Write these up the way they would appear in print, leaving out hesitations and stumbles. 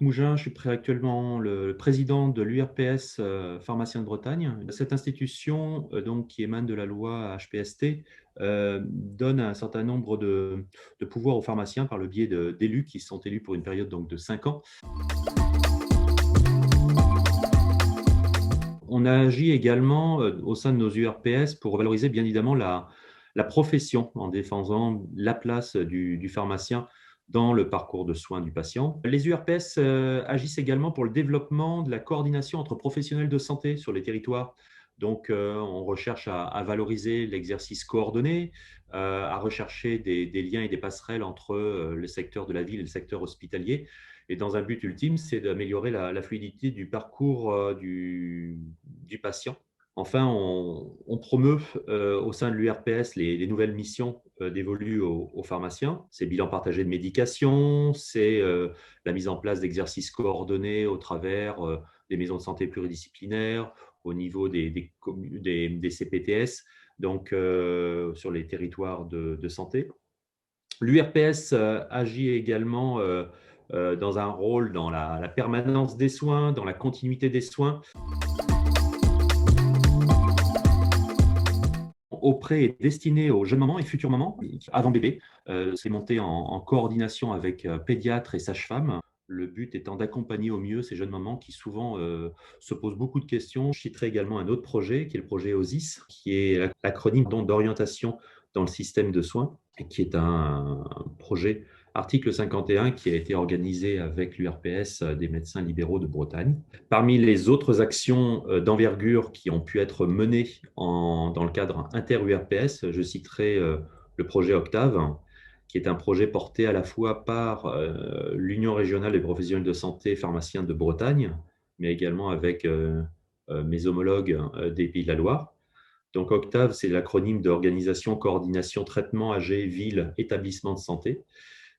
Mougin, je suis actuellement le président de l'URPS Pharmaciens de Bretagne. Cette institution, donc, qui émane de la loi HPST, donne un certain nombre de pouvoirs aux pharmaciens par le biais d'élus qui sont élus pour une période donc, de 5 ans. On a agi également au sein de nos URPS pour valoriser bien évidemment la profession en défendant la place du pharmacien dans le parcours de soins du patient. Les URPS agissent également pour le développement de la coordination entre professionnels de santé sur les territoires. Donc, on recherche à valoriser l'exercice coordonné, à rechercher des liens et des passerelles entre le secteur de la ville et le secteur hospitalier. Et dans un but ultime, c'est d'améliorer la fluidité du parcours du patient. Enfin, on promeut au sein de l'URPS les nouvelles missions dévolues aux pharmaciens. C'est bilan partagé de médication, c'est la mise en place d'exercices coordonnés au travers des maisons de santé pluridisciplinaires, au niveau des CPTS, donc sur les territoires de santé. L'URPS agit également dans un rôle dans la permanence des soins, dans la continuité des soins, auprès et destiné aux jeunes mamans et futures mamans, avant bébé. C'est monté en coordination avec pédiatres et sages-femmes. Le but étant d'accompagner au mieux ces jeunes mamans qui souvent se posent beaucoup de questions. Je citerai également un autre projet qui est le projet OSIS, qui est l'acronyme d'orientation dans le système de soins, et qui est un projet article 51 qui a été organisé avec l'URPS des médecins libéraux de Bretagne. Parmi les autres actions d'envergure qui ont pu être menées dans le cadre inter-URPS, je citerai le projet Octave, qui est un projet porté à la fois par l'Union régionale des professionnels de santé pharmaciens de Bretagne, mais également avec mes homologues des Pays de la Loire. Donc Octave, c'est l'acronyme d'Organisation, Coordination, Traitement, AG, Ville, Établissement de santé.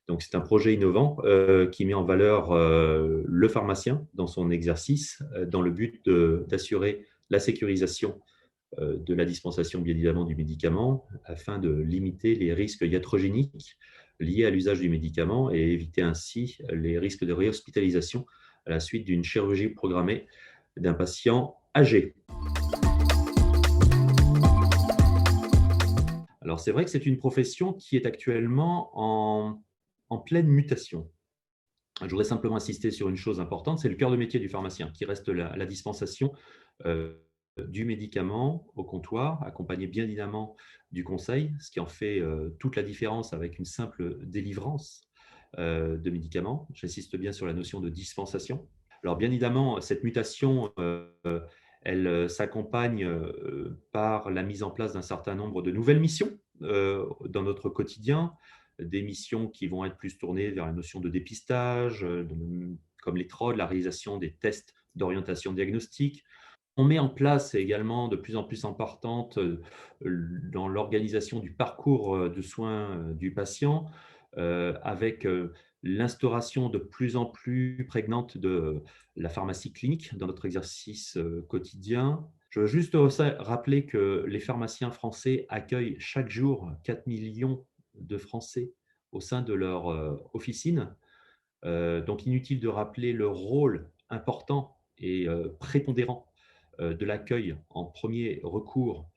Donc c'est un projet innovant qui met en valeur le pharmacien dans son exercice, dans le but d'assurer la sécurisation de la dispensation, bien évidemment, du médicament, afin de limiter les risques iatrogéniques liés à l'usage du médicament et éviter ainsi les risques de réhospitalisation à la suite d'une chirurgie programmée d'un patient âgé. Alors, c'est vrai que c'est une profession qui est actuellement en pleine mutation. Je voudrais simplement insister sur une chose importante, c'est le cœur de métier du pharmacien, qui reste la dispensation du médicament au comptoir, accompagné bien évidemment du conseil, ce qui en fait toute la différence avec une simple délivrance de médicaments. J'insiste bien sur la notion de dispensation. Alors bien évidemment, cette mutation, elle s'accompagne par la mise en place d'un certain nombre de nouvelles missions dans notre quotidien, des missions qui vont être plus tournées vers la notion de dépistage, comme les TROD, la réalisation des tests d'orientation diagnostique. On met en place également de plus en plus importante dans l'organisation du parcours de soins du patient, avec l'instauration de plus en plus prégnante de la pharmacie clinique dans notre exercice quotidien. Je veux juste rappeler que les pharmaciens français accueillent chaque jour 4 millions de Français au sein de leur officine. Donc inutile de rappeler le rôle important et prépondérant de l'accueil en premier recours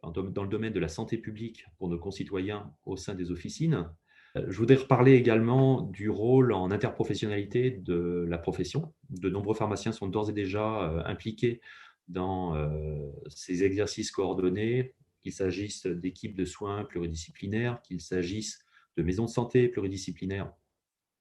dans le domaine de la santé publique pour nos concitoyens au sein des officines. Je voudrais reparler également du rôle en interprofessionnalité de la profession. De nombreux pharmaciens sont d'ores et déjà impliqués dans ces exercices coordonnés, qu'il s'agisse d'équipes de soins pluridisciplinaires, qu'il s'agisse de maisons de santé pluridisciplinaires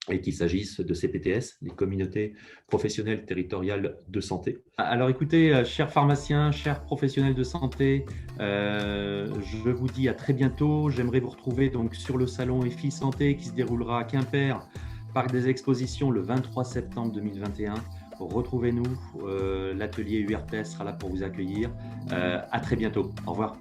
et qu'il s'agisse de CPTS, les communautés professionnelles territoriales de santé. Alors écoutez, chers pharmaciens, chers professionnels de santé, je vous dis à très bientôt. J'aimerais vous retrouver donc sur le salon EFI Santé qui se déroulera à Quimper, Parc des Expositions, le 23 septembre 2021. Retrouvez-nous, l'atelier URPS sera là pour vous accueillir. À très bientôt. Au revoir.